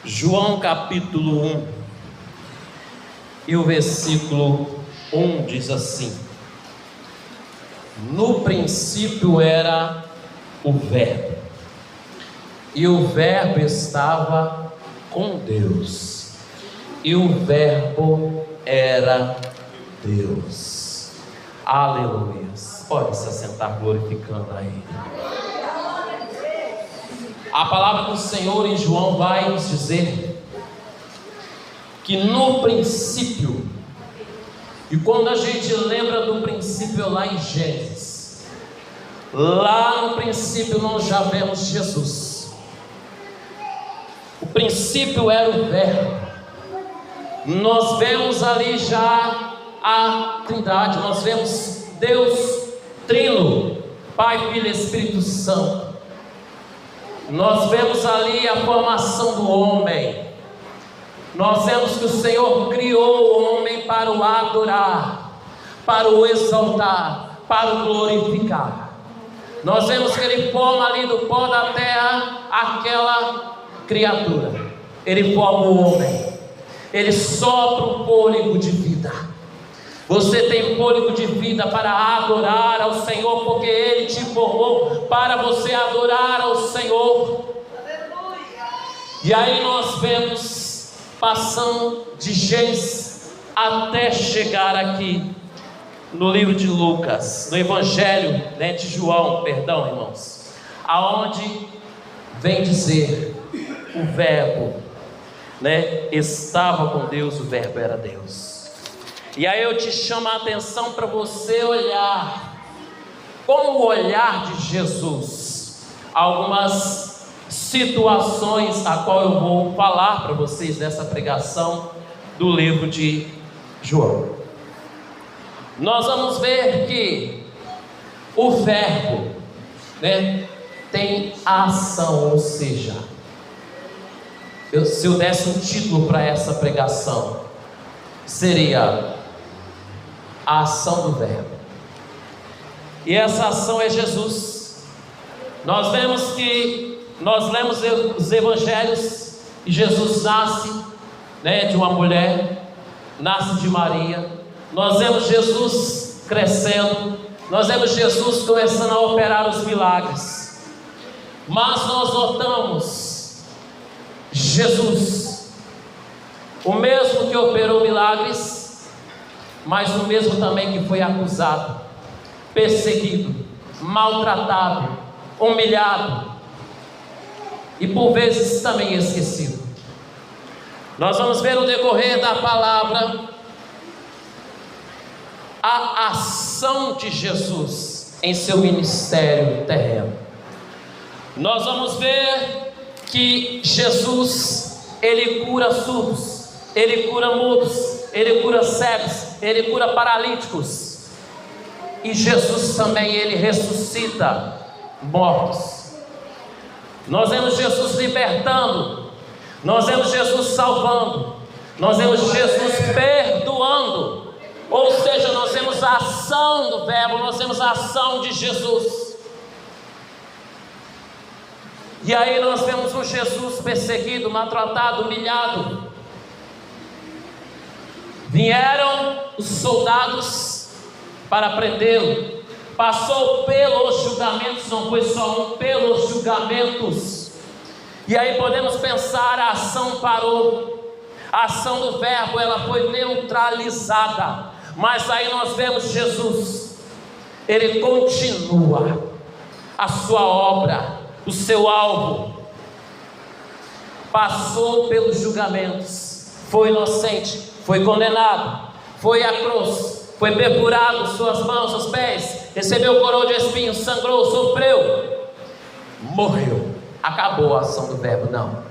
João capítulo 1 e o versículo 1 diz assim: no princípio era o Verbo, e o Verbo estava com Deus, e o Verbo era Deus. Aleluia. Pode se assentar glorificando a Ele. A palavra do Senhor em João vai nos dizer que no princípio, e quando a gente lembra do princípio lá em Gênesis, lá no princípio nós já vemos Jesus. O princípio era o Verbo. Nós vemos ali já a Trindade, nós vemos Deus Trino, Pai, Filho e Espírito Santo. Nós vemos ali a formação do homem. Nós vemos que o Senhor criou o homem para o adorar, para o exaltar, para o glorificar. Nós vemos que Ele forma ali do pó da terra aquela criatura. Ele forma o homem. Ele sopra o fôlego de vida. Você tem fôlego de vida para adorar ao Senhor, porque Ele te formou para você adorar ao Senhor. E aí nós vemos passando de Gênesis até chegar aqui no livro de Lucas, no Evangelho de João, perdão, irmãos, aonde vem dizer o Verbo, estava com Deus, o Verbo era Deus. E aí eu te chamo a atenção para você olhar com o olhar de Jesus algumas situações a qual eu vou falar para vocês nessa pregação do livro de João. Nós vamos ver que o Verbo tem ação, ou seja, se eu desse um título para essa pregação, seria a ação do Verbo. E essa ação é Jesus. Nós lemos os evangelhos e Jesus nasce de uma mulher, nasce de Maria. Nós vemos Jesus crescendo, nós vemos Jesus começando a operar os milagres. Mas nós notamos Jesus, o mesmo que operou milagres, mas o mesmo também que foi acusado, perseguido, maltratado, humilhado e por vezes também esquecido. Nós vamos ver no decorrer da palavra a ação de Jesus em seu ministério terreno. Nós vamos ver que Jesus, Ele cura surdos, Ele cura mudos, Ele cura cegos, Ele cura paralíticos. E Jesus também, Ele ressuscita mortos. Nós vemos Jesus libertando, nós vemos Jesus salvando, nós vemos Jesus perdoando. Ou seja, nós vemos a ação do Verbo, nós vemos a ação de Jesus. E aí nós vemos um Jesus perseguido, maltratado, humilhado. Vieram os soldados para prendê-lo. Passou pelos julgamentos, não foi só um, pelos julgamentos. E aí podemos pensar, a ação parou. A ação do Verbo, ela foi neutralizada. Mas aí nós vemos Jesus, Ele continua a sua obra, o seu alvo. Passou pelos julgamentos, foi inocente, foi condenado, foi à cruz, foi perfurado, suas mãos, seus pés, recebeu coroa de espinhos, sangrou, sofreu, morreu. Acabou a ação do Verbo? Não.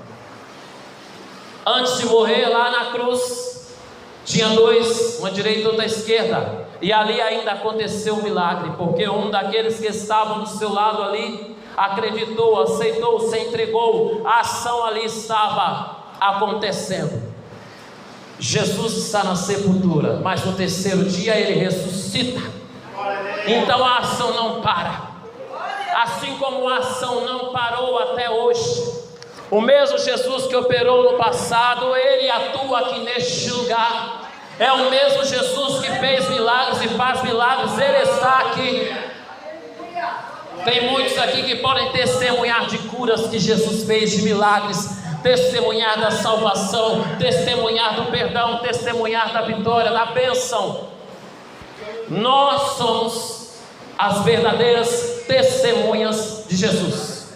Antes de morrer lá na cruz, tinha dois, uma direita e outra esquerda, e ali ainda aconteceu um milagre, porque um daqueles que estavam do seu lado ali acreditou, aceitou, se entregou. A ação ali estava acontecendo. Jesus está na sepultura, mas no terceiro dia Ele ressuscita. Então a ação não para. Assim como a ação não parou até hoje, O mesmo Jesus que operou no passado, Ele atua aqui neste lugar. É o mesmo Jesus que fez milagres e faz milagres, Ele está aqui. Tem muitos aqui que podem testemunhar de curas que Jesus fez, de milagres, testemunhar da salvação, testemunhar do perdão, testemunhar da vitória, da bênção. Nós somos as verdadeiras testemunhas de Jesus.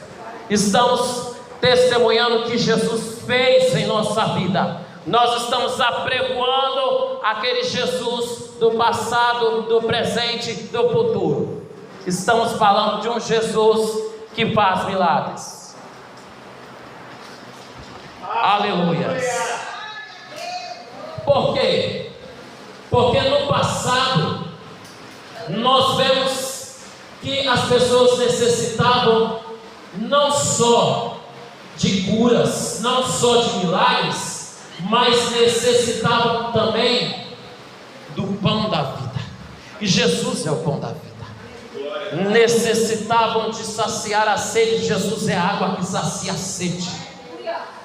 Estamos testemunhando o que Jesus fez em nossa vida. Nós estamos apregoando aquele Jesus do passado, do presente, do futuro. Estamos falando de um Jesus que faz milagres. Aleluia. Por quê? Porque no passado nós vemos que as pessoas necessitavam não só de curas, não só de milagres, mas necessitavam também do pão da vida. E Jesus é o pão da vida. Necessitavam de saciar a sede. Jesus é a água que sacia a sede.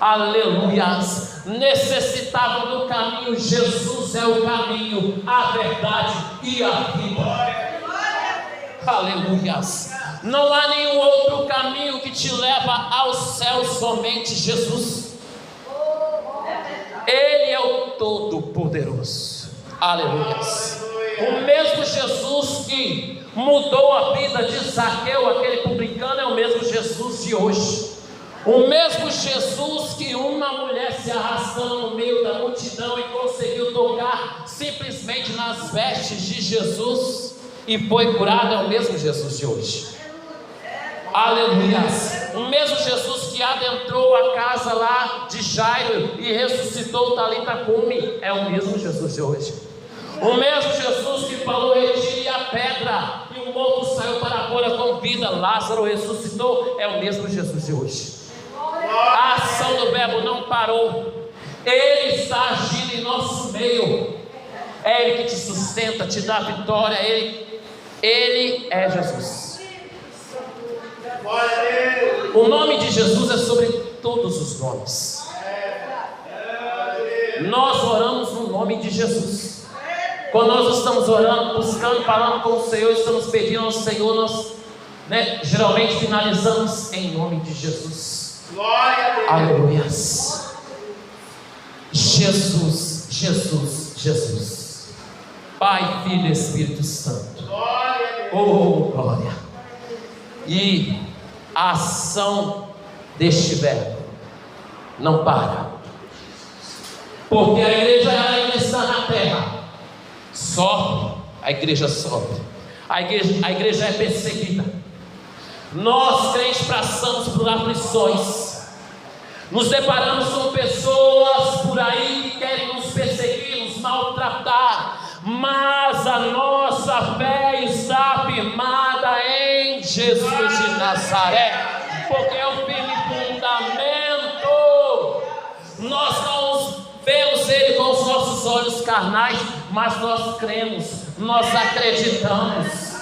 Aleluias. Necessitavam do caminho. Jesus é o caminho, a verdade e a vida. Aleluias. Não há nenhum outro caminho que te leva ao céu, somente Jesus. Ele é o Todo-Poderoso. Aleluias. O mesmo Jesus que mudou a vida de Zaqueu, aquele publicano, é o mesmo Jesus de hoje. O mesmo Jesus que uma mulher se arrastando no meio da multidão e conseguiu tocar simplesmente nas vestes de Jesus e foi curada, é o mesmo Jesus de hoje. Aleluias. O mesmo Jesus que adentrou a casa lá de Jairo e ressuscitou Talita Cumi, é o mesmo Jesus de hoje. O mesmo Jesus que falou: retire a pedra, e o morto saiu para fora com vida, Lázaro ressuscitou, é o mesmo Jesus de hoje. A ação do Verbo não parou. Ele está agindo em nosso meio. É Ele que te sustenta, te dá vitória. Ele é Jesus. O nome de Jesus é sobre todos os nomes. Nós oramos no nome de Jesus. Quando nós estamos orando, buscando, falando com o Senhor, estamos pedindo ao Senhor, nós geralmente finalizamos em nome de Jesus. Aleluia. Jesus, Jesus, Jesus. Pai, Filho e Espírito Santo. Oh, glória. E a ação deste Verbo não para, porque a igreja ainda está na terra. Sobe, a igreja sobe. A igreja é perseguida. Nós, crentes, passamos por aflições. Nos deparamos com pessoas por aí que querem nos perseguir, nos maltratar. Mas a nossa fé está firmada em Jesus de Nazaré, porque é o firme fundamento. Nós não vemos Ele com os nossos olhos carnais, mas nós cremos, nós acreditamos.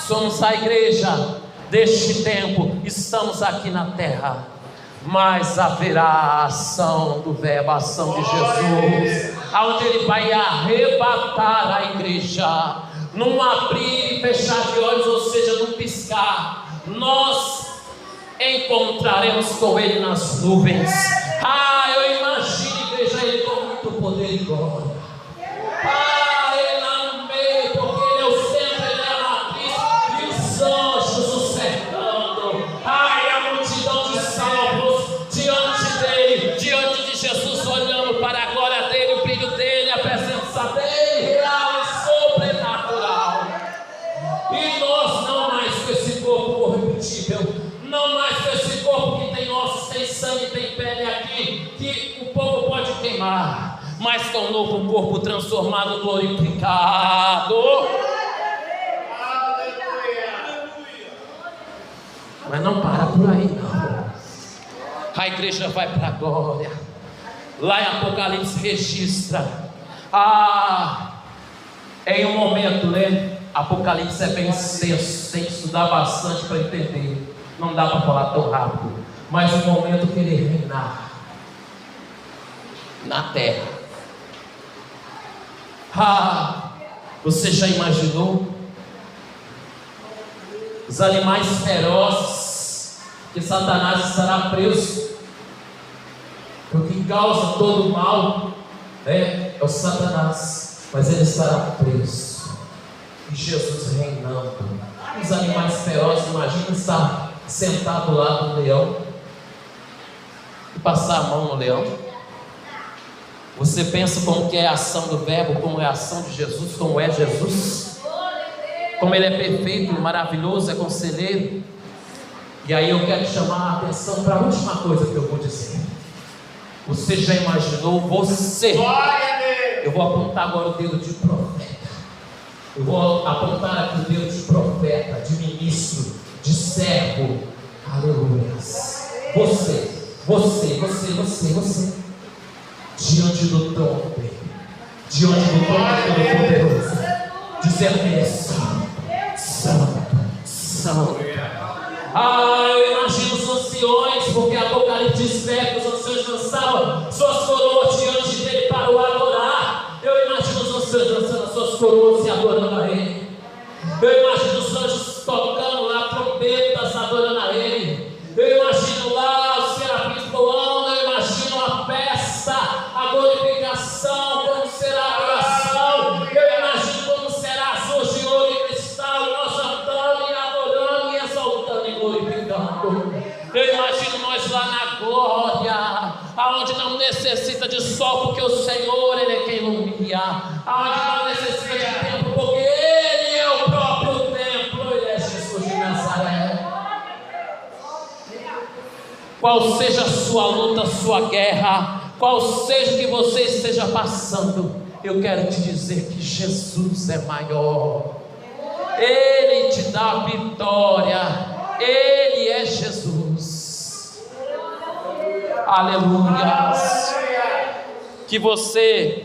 Somos a igreja deste tempo, estamos aqui na terra, mas haverá a ação do Verbo, a ação de Jesus, onde Ele vai arrebatar a igreja, num abrir e fechar de olhos, ou seja, num piscar, nós encontraremos com Ele nas nuvens. Eu imagino a igreja, Ele com muito poder e glória. Ele lá no meio, porque Ele é o centro, Ele é a matriz, e os anjos o cercando. E a multidão de salvos diante dele, diante de Jesus, olhando para a glória dele, o brilho dele, a presença dele, real e sobrenatural. E nós não mais com esse corpo corruptível, não mais com esse corpo que tem ossos, tem sangue, tem pele aqui, que o povo pode queimar, mas com um novo corpo transformado, glorificado. Mas não para por aí, não. A igreja vai para a glória. Lá em Apocalipse registra. Em um momento, Apocalipse é bem extenso, tem que estudar bastante para entender. não dá para falar tão rápido, mas o momento que Ele reinar na terra. Você já imaginou os animais ferozes que Satanás estará preso, porque causa todo o mal, é o Satanás, mas ele estará preso, e Jesus reinando. Os animais ferozes, imagina estar sentado lá do leão e passar a mão no leão. Você pensa como que é a ação do verbo, como é a ação de Jesus, como é Jesus, como Ele é perfeito, maravilhoso, é conselheiro. E aí eu quero chamar a atenção para a última coisa que eu vou dizer. Você já imaginou você? Eu vou apontar agora o dedo de profeta. Eu vou apontar aqui o dedo de profeta, de ministro, de servo. Aleluia. Você. Diante do trono dele, diante do trono Todo-Poderoso, dizendo que Ele é santo. Eu imagino os anciões, porque Apocalipse diz que os anciões lançavam suas coroas diante dele para o adorar. Eu imagino os anciões lançando as suas coroas e adorando a Ele. Eu imagino os anjos tocando lá trombetas, adorando a Ele. Eu imagino lá os serafins voando. Eu imagino a festa, a glorificação, como será a adoração. Eu imagino como será as ruas de ouro e cristal, e nós andando e adorando e exaltando e glorificando. Eu imagino nós lá na glória, aonde não necessita de sol, porque o Senhor, Ele é quem ilumina. Aonde não necessita de templo, porque Ele é o próprio templo. Ele é Jesus de Nazaré. Qual seja a sua luta, a sua guerra, qual seja o que você esteja passando, eu quero te dizer que Jesus é maior. Ele te dá vitória. Ele é Jesus. Aleluia. Que você